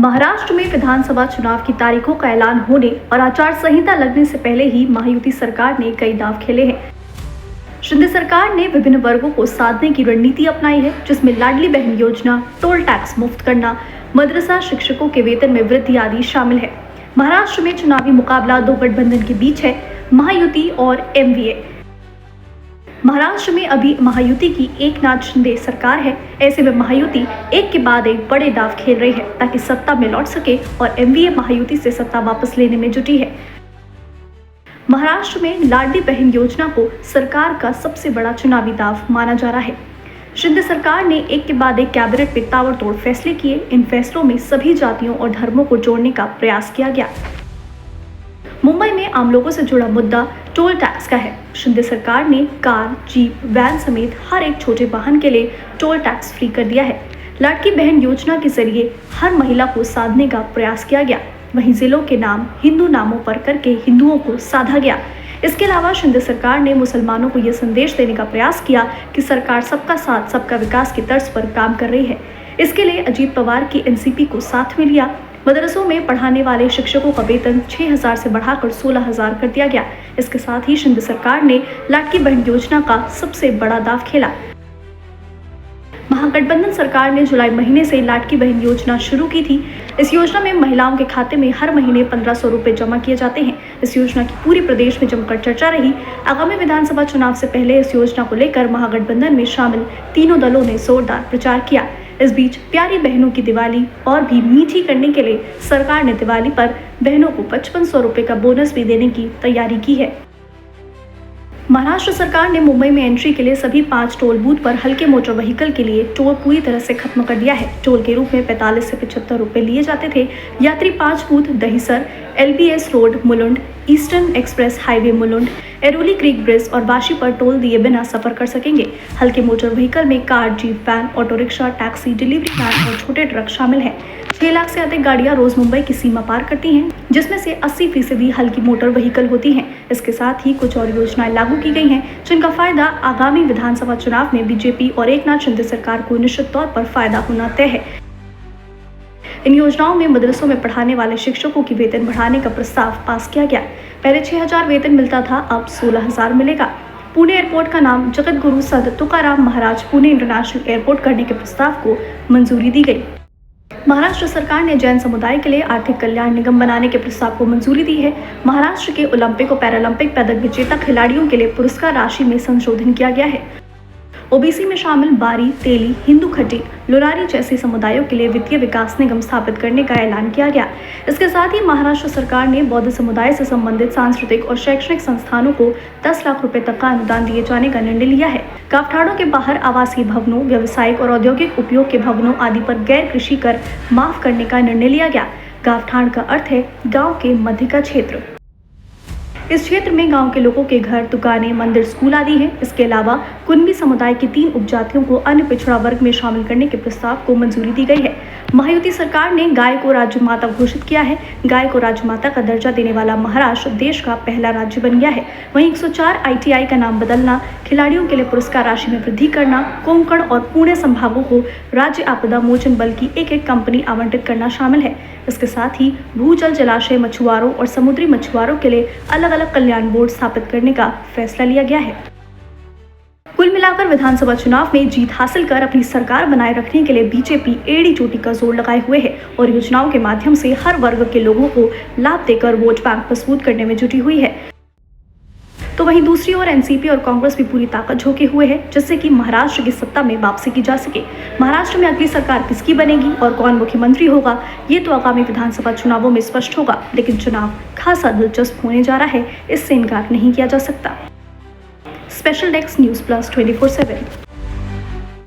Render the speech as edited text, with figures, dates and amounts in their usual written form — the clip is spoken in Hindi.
महाराष्ट्र में विधानसभा चुनाव की तारीखों का ऐलान होने और आचार संहिता लगने से पहले ही महायुति सरकार ने कई दांव खेले हैं। शिंदे सरकार ने विभिन्न वर्गों को साधने की रणनीति अपनाई है, जिसमें लाडली बहन योजना, टोल टैक्स मुक्त करना, मदरसा शिक्षकों के वेतन में वृद्धि आदि शामिल है। महाराष्ट्र में चुनावी मुकाबला दो गठबंधन के बीच है, महायुति और एमवीए। महाराष्ट्र में अभी महायुति की एकनाथ शिंदे सरकार है। ऐसे में महायुति एक के बाद एक बड़े दांव खेल रही है ताकि सत्ता में लौट सके और एमवीए महायुति से सत्ता वापस लेने में जुटी है। महाराष्ट्र में लाडली बहन योजना को सरकार का सबसे बड़ा चुनावी दांव माना जा रहा है। शिंदे सरकार ने एक के बाद एक कैबिनेट में ताबड़तोड़ फैसले किए। इन फैसलों में सभी जातियों और धर्मों को जोड़ने का प्रयास किया गया। मुंबई में आम लोगों से जुड़ा मुद्दा टोल टैक्स का है। शिंदे सरकार ने कार, जीप, वैन समेत हर एक छोटे वाहन के लिए टोल टैक्स फ्री कर दिया है। लाडली बहन योजना के जरिए हर महिला को साधने का प्रयास किया गया। वहीं जिलों के नाम हिंदू नामों पर करके हिंदुओं को साधा गया। इसके अलावा शिंदे सरकार ने मुसलमानों को यह संदेश देने का प्रयास किया कि सरकार सबका साथ सबका विकास की तर्ज पर काम कर रही है। इसके लिए अजीत पवार की एनसीपी को साथ में लिया। मदरसों में पढ़ाने वाले शिक्षकों का वेतन 6,000 से बढ़ाकर 16,000 कर दिया गया। इसके साथ ही शिंदे सरकार ने लाडली बहन योजना का सबसे बड़ा दांव खेला। महागठबंधन सरकार ने जुलाई महीने से लाडली बहन योजना शुरू की थी। इस योजना में महिलाओं के खाते में हर महीने 1,500 रुपए जमा किए जाते हैं। इस योजना की पूरे प्रदेश में जमकर चर्चा रही। आगामी विधानसभा चुनाव से पहले इस योजना को लेकर महागठबंधन में शामिल तीनों दलों ने जोरदार प्रचार किया। इस बीच प्यारी बहनों की दिवाली और भी मीठी करने के लिए सरकार ने दिवाली पर बहनों को 5,500 रुपए का बोनस भी देने की तैयारी की है। महाराष्ट्र सरकार ने मुंबई में एंट्री के लिए सभी 5 टोल बूथ पर हल्के मोटर व्हीकल के लिए टोल पूरी तरह से खत्म कर दिया है। टोल के रूप में 45 से 75 रुपए लिए जाते थे। यात्री 5 booth Dahisar, LBS road Mulund, eastern express highway Mulund, Airoli creek bridge और वाशी पर टोल दिए बिना सफर कर सकेंगे। हल्के मोटर व्हीकल में car, jeep, van, auto rickshaw, taxi, delivery van और छोटे ट्रक शामिल हैं। 6 लाख से अधिक गाड़ियां रोज मुंबई की सीमा पार करती हैं, जिसमें से 80% हल्की मोटर व्हीकल होती हैं। इसके साथ ही कुछ और योजनाएं लागू की गई हैं, जिनका फायदा आगामी विधानसभा चुनाव में बीजेपी और एकनाथ शिंदे सरकार को निश्चित तौर पर फायदा होना तय है। इन योजनाओं में मदरसों में पढ़ाने वाले शिक्षकों की वेतन बढ़ाने का प्रस्ताव पास किया गया। पहले 6,000 वेतन मिलता था, अब 16,000 मिलेगा। पुणे एयरपोर्ट का नाम जगत गुरु संत तुकाराम महाराज पुणे इंटरनेशनल एयरपोर्ट करने के प्रस्ताव को मंजूरी दी गई। महाराष्ट्र सरकार ने जैन समुदाय के लिए आर्थिक कल्याण निगम बनाने के प्रस्ताव को मंजूरी दी है। महाराष्ट्र के ओलंपिक और पैरालंपिक पदक विजेता खिलाड़ियों के लिए पुरस्कार राशि में संशोधन किया गया है। ओबीसी में शामिल बारी, तेली, हिंदू खटी, लोरारी जैसे समुदायों के लिए वित्तीय विकास निगम स्थापित करने का ऐलान किया गया। इसके साथ ही महाराष्ट्र सरकार ने बौद्ध समुदाय से संबंधित सांस्कृतिक और शैक्षणिक संस्थानों को 10 लाख रुपए तक का अनुदान दिए जाने का निर्णय लिया है। गांव के बाहर आवासीय भवनों, व्यावसायिक और औद्योगिक उपयोग के भवनों आदि पर गैर कृषि कर माफ करने का निर्णय लिया गया। गांव का अर्थ है गाँव के मध्य का क्षेत्र। इस क्षेत्र में गांव के लोगों के घर, दुकानें, मंदिर, स्कूल आदि हैं। इसके अलावा कुनबी समुदाय की 3 उपजातियों को अन्य पिछड़ा वर्ग में शामिल करने के प्रस्ताव को मंजूरी दी गई है। महायुति सरकार ने गाय को राज्य माता घोषित किया है। गाय को राज्य माता का दर्जा देने वाला महाराष्ट्र देश का पहला राज्य बन गया है। वहीं 104 ITI का नाम बदलना, खिलाड़ियों के लिए पुरस्कार राशि में वृद्धि करना, कोंकण और पुणे संभागों को राज्य आपदा मोचन बल की एक कंपनी आवंटित करना शामिल है। इसके साथ ही भूजल, जलाशय मछुआरों और समुद्री मछुआरों के लिए अलग अलग कल्याण बोर्ड स्थापित करने का फैसला लिया गया है। कुल मिलाकर विधानसभा चुनाव में जीत हासिल कर अपनी सरकार बनाए रखने के लिए बीजेपी एड़ी चोटी का जोर लगाए हुए है और योजनाओं के माध्यम से हर वर्ग के लोगों को लाभ देकर वोट बैंक मजबूत करने में जुटी हुई है। तो वहीं दूसरी ओर एनसीपी और कांग्रेस भी पूरी ताकत झोंके हुए हैं, जिससे कि महाराष्ट्र की सत्ता में वापसी की जा सके। महाराष्ट्र में अगली सरकार किसकी बनेगी और कौन मुख्यमंत्री होगा, ये तो आगामी विधानसभा चुनावों में स्पष्ट होगा। लेकिन चुनाव खासा दिलचस्प होने जा रहा है, इससे इनकार नहीं किया जा सकता। Special desk news plus 24/7।